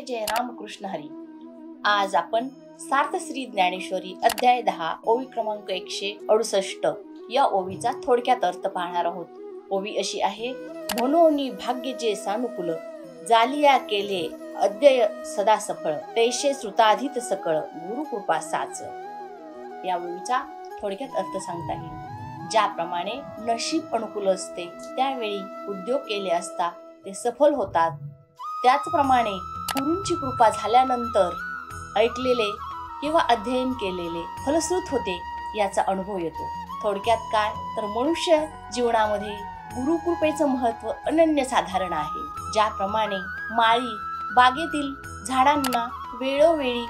जय रामकृष्ण हरी. आज आपण सार्थ श्री ज्ञानेश्वरी अध्याय 10 ओवी क्रमांक 168 या ओवीचा थोडक्यात अर्थ पाहणार आहोत. ओवी अशी आहे. म्हणून भाग्य जे सानुकूल जालिया केले अद्यय सदा सफळ तैशे श्रुताधित सकळ गुरु कृपा साच. या ओवीचा थोडक्यात अर्थ सांगता येईल. ज्याप्रमाणे नशीब अनुकूल असते त्यावेळी उद्योग केले असता ते सफल होतात, त्याचप्रमाणे गुरूंची कृपा झाल्यानंतर ऐकलेले किंवा अध्ययन केलेले फलश्रुत होते याचा अनुभव येतो. थोडक्यात काय तर मनुष्य जीवनामध्ये गुरुकृपेचं महत्व अनन्यसाधारण आहे. ज्याप्रमाणे माळी बागेतील झाडांना वेळोवेळी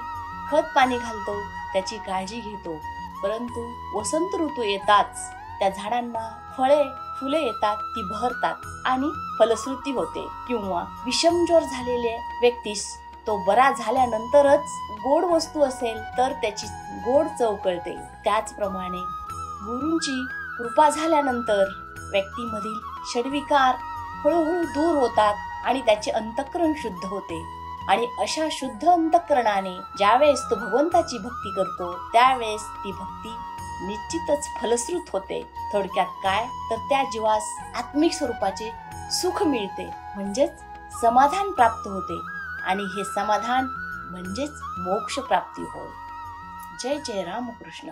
खत पाणी घालतो, त्याची काळजी घेतो, परंतु वसंत ऋतू येताच त्या झाडांना फळे फुले येतात, ती बहरतात आणि फलश्रुती होते. किंवा विषमज्वर झालेल्या व्यक्तीस तो बरा झाल्यानंतरच गोड वस्तू असेल तर त्याची गोड चव कळते. त्याचप्रमाणे गुरूंची कृपा झाल्यानंतर व्यक्तीमधील षड्विकार हळूहळू दूर होतात आणि त्याचे अंतःकरण शुद्ध होते. आणि अशा शुद्ध अंतःकरणाने ज्यावेळेस तो भगवंताची भक्ती करतो त्यावेळेस ती भक्ती निश्चितच फलश्रुत होते. थोडक्यात काय तर त्या जीवास आत्मिक स्वरूपाचे सुख मिळते, म्हणजेच समाधान प्राप्त होते आणि हे समाधान म्हणजेच मोक्ष प्राप्ती होय. जय जय रामकृष्ण.